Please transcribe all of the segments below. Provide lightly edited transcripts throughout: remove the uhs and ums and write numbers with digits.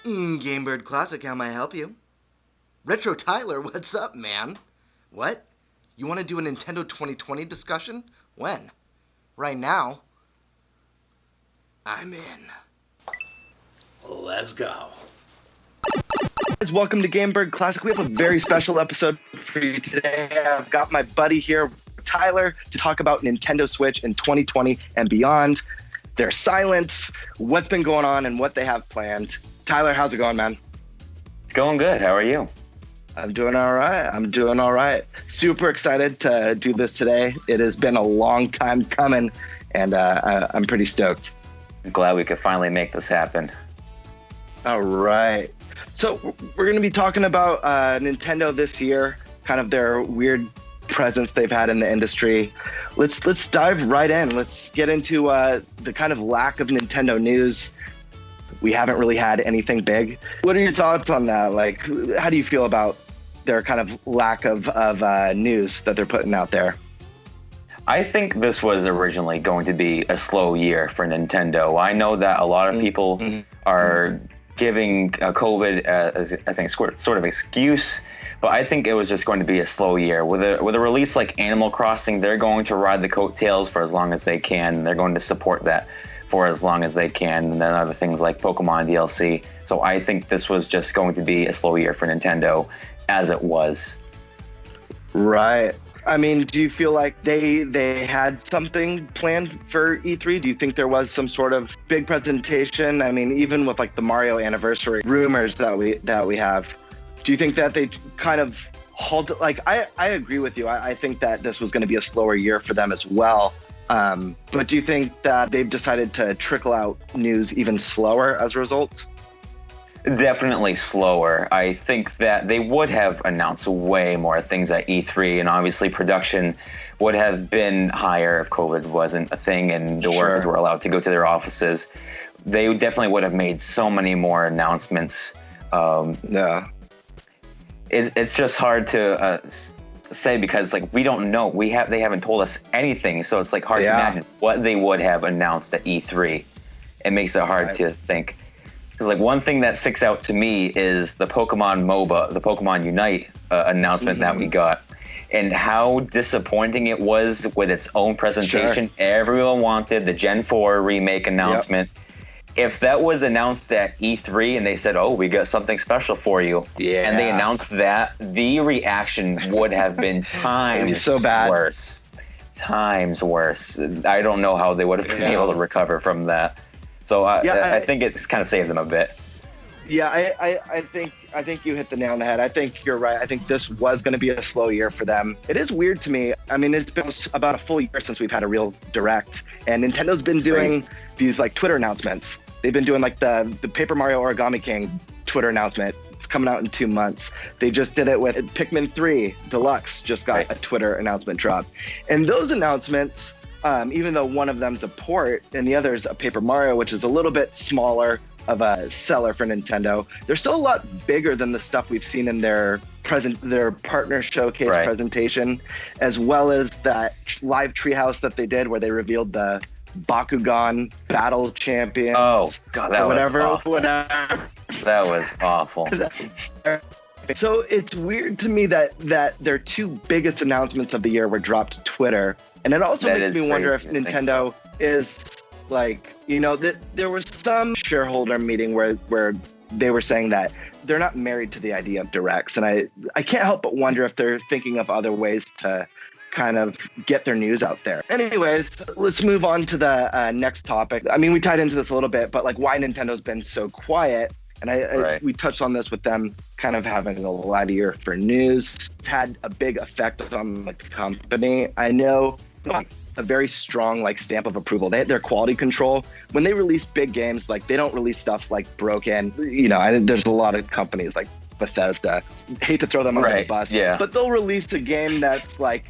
GameBird Classic, how may I help you? Retro Tyler, what's up, man? What? You want to do a Nintendo 2020 discussion? When? Right now? I'm in. Let's go. Guys, welcome to GameBird Classic. We have a very special episode for you today. I've got my buddy here, Tyler, to talk about Nintendo Switch in 2020 and beyond, their silence, what's been going on, and what they have planned. Tyler, how's it going, man? It's going good. How are you? I'm doing all right. Super excited to do this today. It has been a long time coming, and I'm pretty stoked. I'm glad we could finally make this happen. All right. So we're going to be talking about Nintendo this year, kind of their weird presence they've had in the industry. Let's dive right in. Let's get into the kind of lack of Nintendo news. We haven't really had anything big. What are your thoughts on that? Like, how do you feel about their kind of lack of news that they're putting out there? I think this was originally going to be a slow year for Nintendo. I know that a lot of people are giving COVID as I think sort of excuse, but I think it was just going to be a slow year. With a release like Animal Crossing, they're going to ride the coattails for as long as they can. They're going to support that for as long as they can, and then other things like Pokemon DLC. So I think this was just going to be a slow year for Nintendo, as it was. Right. I mean, do you feel like they had something planned for E3? Do you think there was some sort of big presentation? I mean, even with like the Mario anniversary rumors that we have, do you think that they kind of halted? Like, I agree with you. I think that this was going to be a slower year for them as well. But do you think that they've decided to trickle out news even slower as a result? Definitely slower. I think that they would have announced way more things at E3, and obviously production would have been higher if COVID wasn't a thing and the workers were allowed to go to their offices. They definitely would have made so many more announcements. It's just hard to say because like we don't know. They haven't told us anything, so it's like hard to imagine what they would have announced at E3. It makes it hard to think. Because like one thing that sticks out to me is the Pokemon MOBA, the Pokemon Unite announcement that we got, and how disappointing it was with its own presentation. Everyone wanted the Gen 4 remake announcement. If that was announced at E3 and they said, "Oh, we got something special for you," and they announced that, the reaction would have been times so bad. worse. Times worse. I don't know how they would have been able to recover from that. So I think it's kind of saved them a bit. Yeah, I think you hit the nail on the head. I think you're right. I think this was going to be a slow year for them. It is weird to me. I mean, it's been about a full year since we've had a real direct, and Nintendo's been doing these like Twitter announcements. They've been doing like the Paper Mario Origami King Twitter announcement. It's coming out in 2 months. They just did it with Pikmin 3 Deluxe. Just got a Twitter announcement drop, and those announcements. Even though one of them's a port and the other's a Paper Mario, which is a little bit smaller of a seller for Nintendo, they're still a lot bigger than the stuff we've seen in their partner showcase presentation, as well as that live treehouse that they did where they revealed the Bakugan Battle Champions. Oh God, that was awful. That was awful. So it's weird to me that their two biggest announcements of the year were dropped to Twitter. And it also makes me wonder if Nintendo is like, there was some shareholder meeting where they were saying that they're not married to the idea of directs. And I can't help but wonder if they're thinking of other ways to kind of get their news out there. Anyways, let's move on to the next topic. I mean, we tied into this a little bit, but like why Nintendo's been so quiet. And we touched on this with them kind of having a light year for news. It's had a big effect on the company. I know a very strong like stamp of approval. They had their quality control. When they release big games, like they don't release stuff like broken. There's a lot of companies like Bethesda. Hate to throw them under the bus, but they'll release a game that's like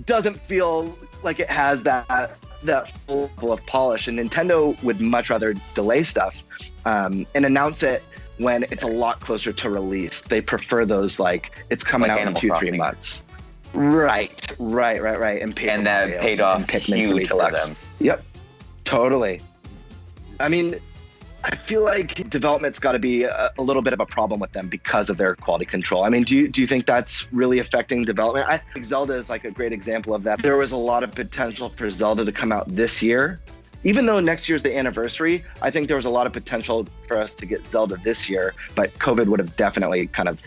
doesn't feel like it has that full level of polish. And Nintendo would much rather delay stuff and announce it when it's a lot closer to release. They prefer those like it's coming out in 2-3 months. Right. And that paid off huge for them. Yep, totally. I mean, I feel like development's got to be a little bit of a problem with them because of their quality control. I mean, do you think that's really affecting development? I think Zelda is like a great example of that. There was a lot of potential for Zelda to come out this year. Even though next year's the anniversary, I think there was a lot of potential for us to get Zelda this year, but COVID would have definitely kind of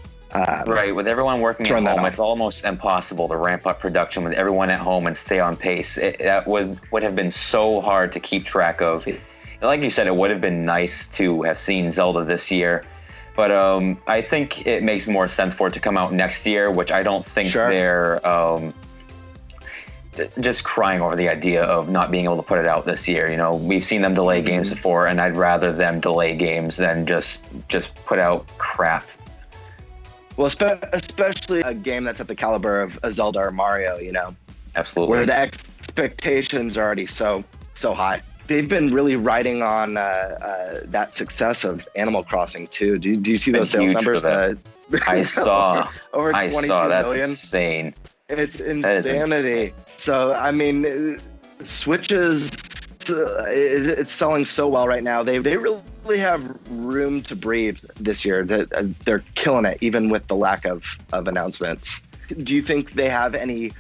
right. With everyone working at home, it's almost impossible to ramp up production with everyone at home and stay on pace. That would have been so hard to keep track of. Like you said, it would have been nice to have seen Zelda this year, but I think it makes more sense for it to come out next year, which I don't think they're just crying over the idea of not being able to put it out this year. You know, we've seen them delay games before, and I'd rather them delay games than just put out crap. Well, especially a game that's at the caliber of a Zelda or Mario, you know. Absolutely. Where the expectations are already so high. They've been really riding on that success of Animal Crossing too. Do you see those sales numbers? I saw. Over 22 million. That's insane. It's insanity. So I mean, Switch it's selling so well right now. They really have room to breathe this year. That they're killing it, even with the lack of announcements. Do you think they have any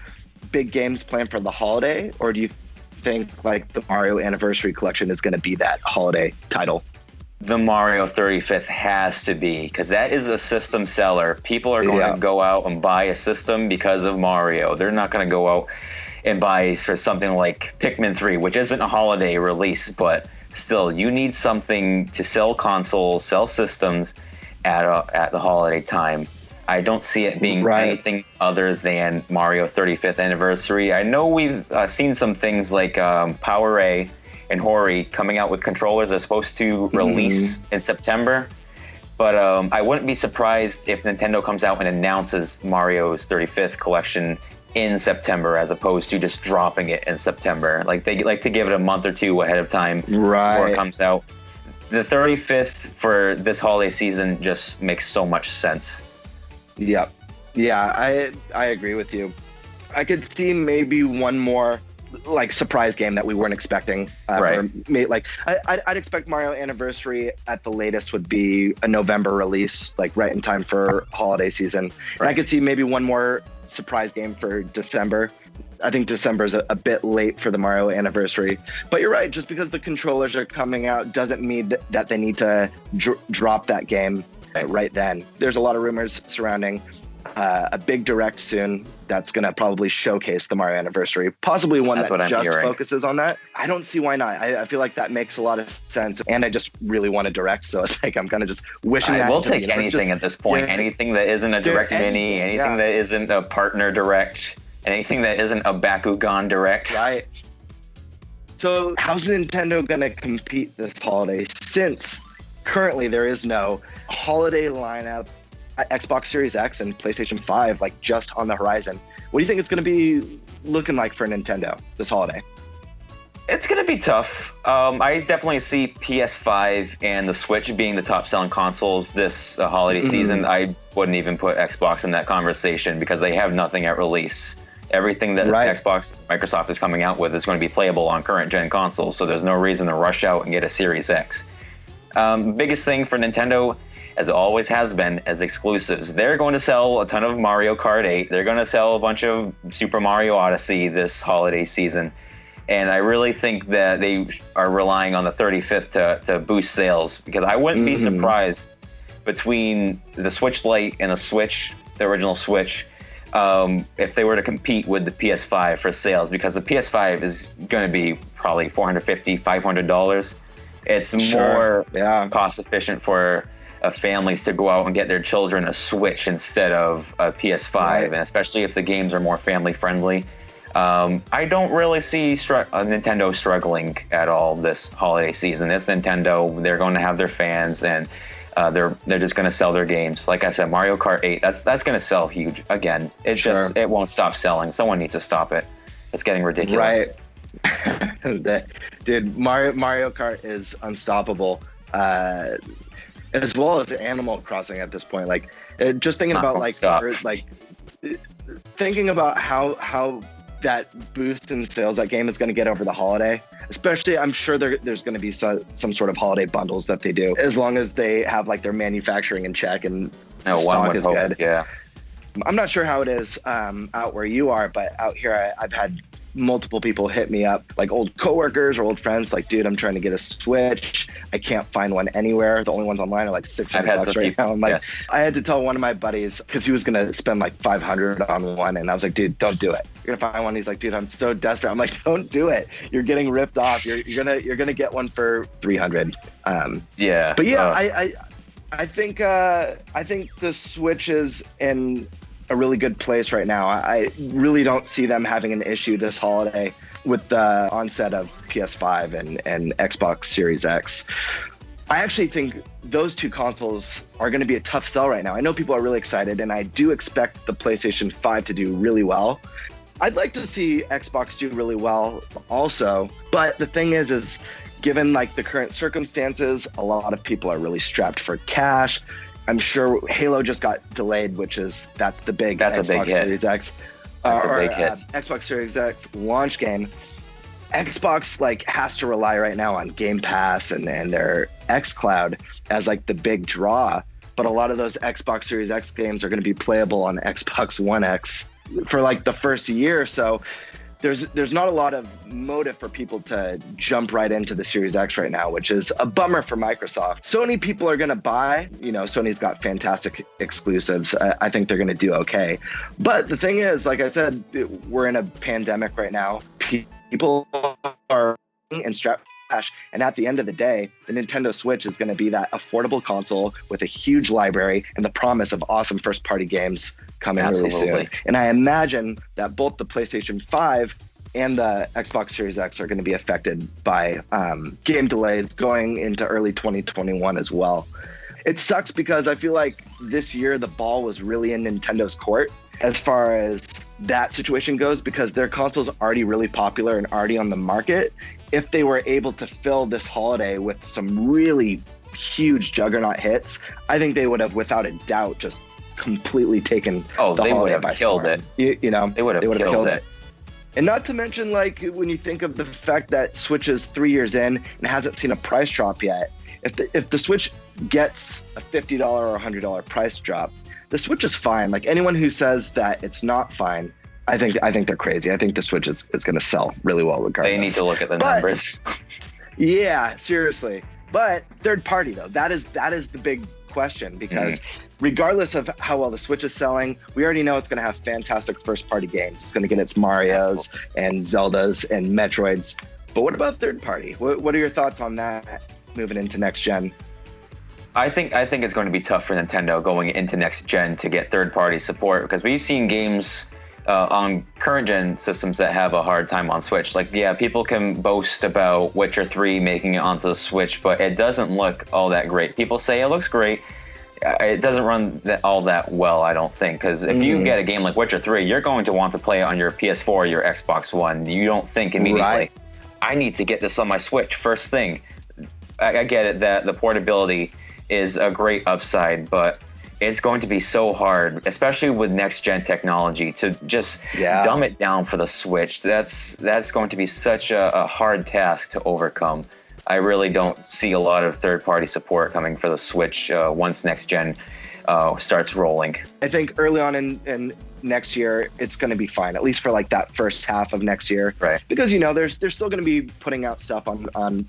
big games planned for the holiday, or do you think like the Mario Anniversary Collection is going to be that holiday title? The Mario 35th has to be, because that is a system seller. People are going to go out and buy a system because of Mario. They're not going to go out and buy for something like Pikmin 3, which isn't a holiday release, but still, you need something to sell consoles, sell systems at the holiday time. I don't see it being anything other than Mario 35th anniversary. I know we've seen some things like Power A and Hori coming out with controllers that's supposed to release in September. But I wouldn't be surprised if Nintendo comes out and announces Mario's 35th collection in September as opposed to just dropping it in September. Like they like to give it a month or two ahead of time before it comes out. The 35th for this holiday season just makes so much sense. Yep. Yeah, I agree with you. I could see maybe one more like surprise game that we weren't expecting. I'd expect Mario Anniversary at the latest would be a November release, like right in time for holiday season. And I could see maybe one more surprise game for December. I think December is a bit late for the Mario Anniversary. But you're right, just because the controllers are coming out doesn't mean that they need to drop that game right then. There's a lot of rumors surrounding a big direct soon that's going to probably showcase the Mario Anniversary, possibly one that just focuses on that. I don't see why not. I feel like that makes a lot of sense, and I just really want a direct, so it's like I'm kind of just wishing that. We'll take anything at this point. Anything that isn't a direct mini, anything that isn't a partner direct, anything that isn't a Bakugan direct. Right. So how's Nintendo going to compete this holiday, since currently there is no holiday lineup? Xbox Series X and PlayStation 5 like just on the horizon. What do you think it's going to be looking like for Nintendo this holiday? It's going to be tough. I definitely see PS5 and the Switch being the top selling consoles this holiday season. I wouldn't even put Xbox in that conversation because they have nothing at release. Everything that Xbox, Microsoft is coming out with is going to be playable on current gen consoles, so there's no reason to rush out and get a Series X. Biggest thing for Nintendo, as it always has been, as exclusives. They're going to sell a ton of Mario Kart 8. They're going to sell a bunch of Super Mario Odyssey this holiday season. And I really think that they are relying on the 35th to boost sales, because I wouldn't be surprised between the Switch Lite and the original Switch, if they were to compete with the PS5 for sales, because the PS5 is going to be probably $450, $500. It's more cost efficient for families to go out and get their children a Switch instead of a PS5, and especially if the games are more family friendly. I don't really see Nintendo struggling at all this holiday season. It's Nintendo. They're going to have their fans, and they're just going to sell their games. Like I said, Mario Kart 8, that's going to sell huge again. It won't stop selling. Someone needs to stop it. It's getting ridiculous. Right. Dude, Mario Kart is unstoppable. As well as Animal Crossing at this point. Like, just thinking about thinking about how that boost in sales that game is going to get over the holiday. Especially, I'm sure there's going to be some sort of holiday bundles that they do, as long as they have like their manufacturing in check and stock is good. Yeah. I'm not sure how it is out where you are, but out here I've had multiple people hit me up, like old coworkers or old friends, like, dude, I'm trying to get a Switch. I can't find one anywhere. The only ones online are like $600 right now. I'm like, yes. I had to tell one of my buddies, because he was going to spend like $500 on one. And I was like, dude, don't do it. You're going to find one. He's like, dude, I'm so desperate. I'm like, don't do it. You're getting ripped off. You're going to get one for $300. Yeah. But yeah, I think the Switch is in a really good place right now. I really don't see them having an issue this holiday with the onset of PS5 and Xbox Series X. I actually think those two consoles are going to be a tough sell right now. I know people are really excited, and I do expect the PlayStation 5 to do really well. I'd like to see Xbox do really well also, but the thing is given like the current circumstances, a lot of people are really strapped for cash. I'm sure Halo just got delayed, that's the big Xbox Series X. That's a big hit. Xbox Series X launch game. Xbox like has to rely right now on Game Pass and their xCloud as like the big draw. But a lot of those Xbox Series X games are going to be playable on Xbox One X for like the first year. So there's not a lot of motive for people to jump right into the Series X right now, which is a bummer for Microsoft. Sony people are going to buy. You know, Sony's got fantastic exclusives. I think they're going to do okay. But the thing is, like I said, we're in a pandemic right now. People are and strapped for cash. And at the end of the day, the Nintendo Switch is going to be that affordable console with a huge library and the promise of awesome first-party games coming really soon. And I imagine that both the PlayStation 5 and the Xbox Series X are going to be affected by game delays going into early 2021 as well. It sucks because I feel like this year the ball was really in Nintendo's court as far as that situation goes, because their console's already really popular and already on the market. If they were able to fill this holiday with some really huge juggernaut hits, I think they would have, without a doubt, just completely taken the holiday would have by killed storm. it. You know, they would have killed it. And not to mention, like, when you think of the fact that Switch is 3 years in and hasn't seen a price drop yet, if the Switch gets a $50 or $100 price drop, the Switch is fine. Like, anyone who says that it's not fine, I think they're crazy. I think the Switch is going to sell really well regardless. They need to look at the numbers. Yeah, seriously. But third party though, that is the big question, because regardless of how well the Switch is selling, we already know it's going to have fantastic first party games. It's going to get its Marios and Zeldas and Metroids. But what about third party? What are your thoughts on that moving into next gen? I think it's going to be tough for Nintendo going into next gen to get third party support, because we've seen games on current gen systems that have a hard time on Switch. Like, yeah, people can boast about Witcher 3 making it onto the Switch, but it doesn't look all that great. People say it looks great. It doesn't run all that well, I don't think, because if you get a game like Witcher 3, you're going to want to play it on your PS4 or your Xbox One. You don't think immediately, I need to get this on my Switch first thing. I get it that the portability is a great upside, but it's going to be so hard, especially with next-gen technology, to just dumb it down for the Switch. That's going to be such a hard task to overcome. I really don't see a lot of third-party support coming for the Switch once next-gen starts rolling. I think early on in next year, it's going to be fine, at least for like that first half of next year. Right. Because, you know, they're still going to be putting out stuff on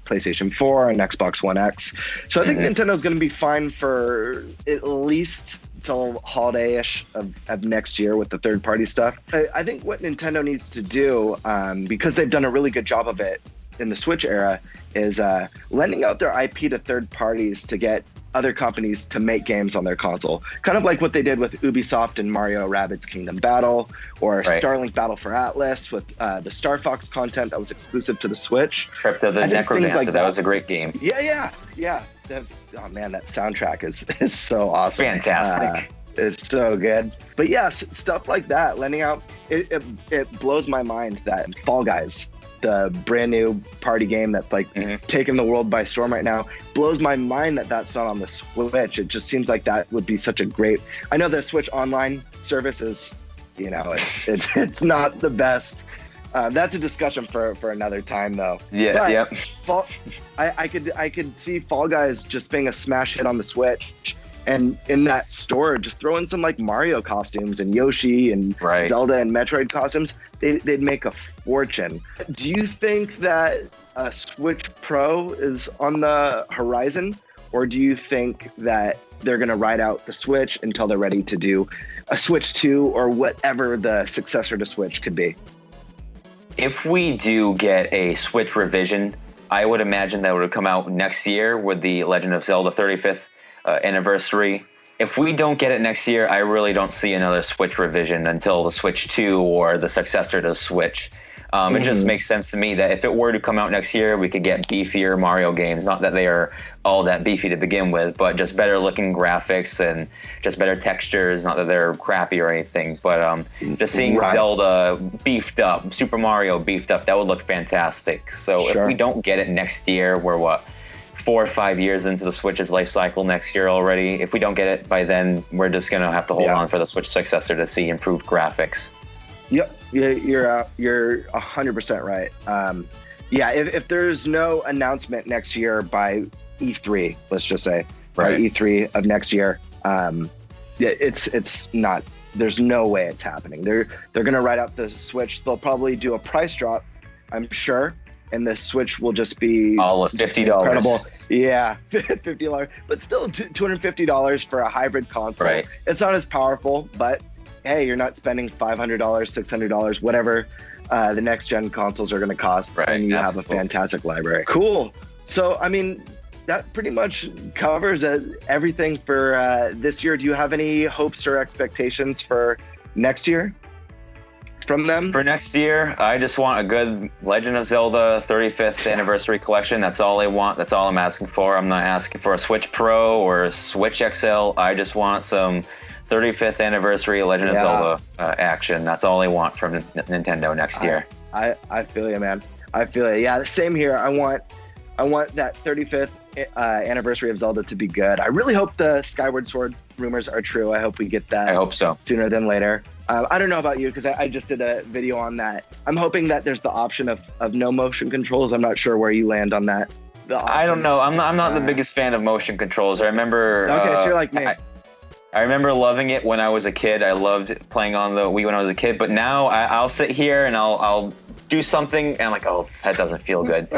PlayStation 4 and Xbox One X. So I think Nintendo's going to be fine for at least till holiday-ish of next year with the third-party stuff. I think what Nintendo needs to do, because they've done a really good job of it in the Switch era, is lending out their IP to third parties to get other companies to make games on their console. Kind of like what they did with Ubisoft and Mario Rabbids Kingdom Battle, or Starlink Battle for Atlas with the Star Fox content that was exclusive to the Switch. Crypto the Necromancer, like that was a great game. Yeah. Oh man, that soundtrack is so awesome. Fantastic. It's so good. But yes, stuff like that, lending out, it blows my mind that Fall Guys, the brand new party game that's like taking the world by storm right now, blows my mind that that's not on the Switch. It just seems like that would be such a great, I know the Switch online service is, It's not the best. That's a discussion for another time, though. Yeah, but yep. I could see Fall Guys just being a smash hit on the Switch, and in that store, just throw in some like Mario costumes and Yoshi and Zelda and Metroid costumes. They'd make a fortune. Do you think that a Switch Pro is on the horizon, or do you think that they're going to ride out the Switch until they're ready to do a Switch 2 or whatever the successor to Switch could be? If we do get a Switch revision, I would imagine that would come out next year with the Legend of Zelda 35th anniversary. If we don't get it next year, I really don't see another Switch revision until the Switch 2 or the successor to Switch. It just makes sense to me that if it were to come out next year, we could get beefier Mario games. Not that they are all that beefy to begin with, but just better looking graphics and just better textures. Not that they're crappy or anything, but just seeing Zelda beefed up, Super Mario beefed up, that would look fantastic. So if we don't get it next year, we're 4 or 5 years into the Switch's life cycle next year already. If we don't get it by then, we're just going to have to hold on for the Switch successor to see improved graphics. Yep, you're 100% right. If there's no announcement next year by E3, let's just say by E3 of next year, it's not. There's no way it's happening. They're gonna write up the Switch. They'll probably do a price drop, I'm sure, and the Switch will just be all of $50. Incredible. Yeah, $50, but still $250 for a hybrid console. Right. It's not as powerful, but hey, you're not spending $500, $600, whatever the next gen consoles are going to cost, and you have a fantastic library. Cool. So, I mean, that pretty much covers everything for this year. Do you have any hopes or expectations for next year from them? For next year, I just want a good Legend of Zelda 35th anniversary collection. That's all I want. That's all I'm asking for. I'm not asking for a Switch Pro or a Switch XL. I just want some 35th anniversary Legend of Zelda action. That's all I want from Nintendo next year. I feel you, man. I feel it. Yeah, same here. I want that 35th anniversary of Zelda to be good. I really hope the Skyward Sword rumors are true. I hope we get that. I hope so. Sooner than later. I don't know about you, because I just did a video on that. I'm hoping that there's the option of no motion controls. I'm not sure where you land on that. I don't know. I'm not the biggest fan of motion controls. I remember. Okay, so you're like me. I remember loving it when I was a kid. I loved playing on the Wii when I was a kid. But now I'll sit here and I'll do something and I'm like, oh, that doesn't feel good.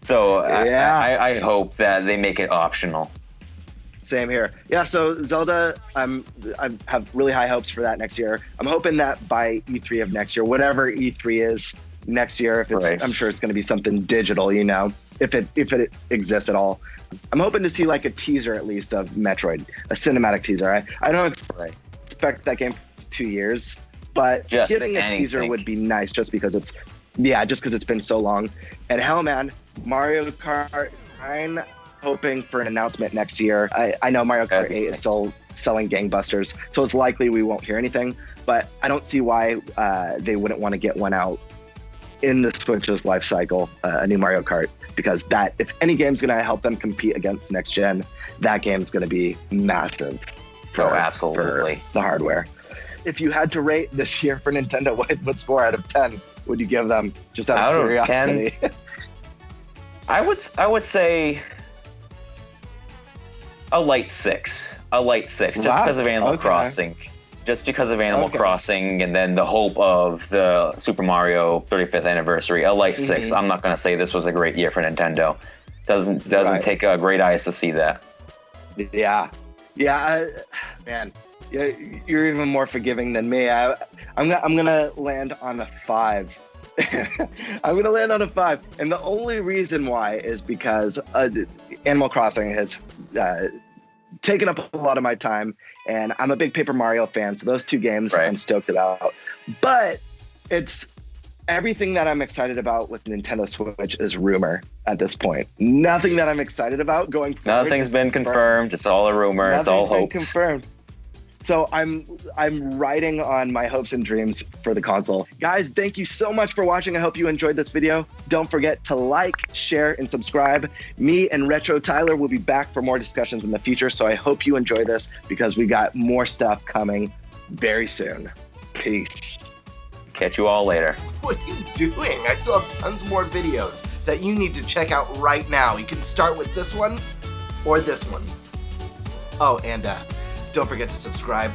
So I hope that they make it optional. Same here. Yeah, so Zelda, I have really high hopes for that next year. I'm hoping that by E3 of next year, whatever E3 is next year, if it's, I'm sure it's going to be something digital, if it exists at all. I'm hoping to see like a teaser at least of Metroid, a cinematic teaser. I don't expect that game for 2 years, but just getting a teaser would be nice just because it's been so long. And hell, man, Mario Kart 9, hoping for an announcement next year. I know Mario Kart 8 is still selling gangbusters, so it's likely we won't hear anything, but I don't see why they wouldn't want to get one out in the Switch's life cycle, a new Mario Kart, because that, if any game's going to help them compete against next gen, that game's going to be massive for the hardware. If you had to rate this year for Nintendo, what score out of 10 would you give them, just out of curiosity? 10, I would say a light 6, just because of Animal Crossing. Just because of Animal Crossing and then the hope of the Super Mario 35th anniversary, a light 6. I'm not going to say this was a great year for Nintendo. Doesn't take great eyes to see that. Yeah, man, you're even more forgiving than me. I'm gonna land on a 5. I'm gonna land on a 5, and the only reason why is because Animal Crossing has taken up a lot of my time, and I'm a big Paper Mario fan, so those two games I'm stoked about. But it's everything that I'm excited about with Nintendo Switch is rumor at this point. Nothing that I'm excited about going forward. Nothing's been confirmed. It's all a rumor. It's all hopes. Confirmed. So I'm riding on my hopes and dreams for the console. Guys, thank you so much for watching. I hope you enjoyed this video. Don't forget to like, share, and subscribe. Me and Retro Tyler will be back for more discussions in the future, so I hope you enjoy this because we got more stuff coming very soon. Peace. Catch you all later. What are you doing? I still have tons more videos that you need to check out right now. You can start with this one or this one. Oh, and don't forget to subscribe.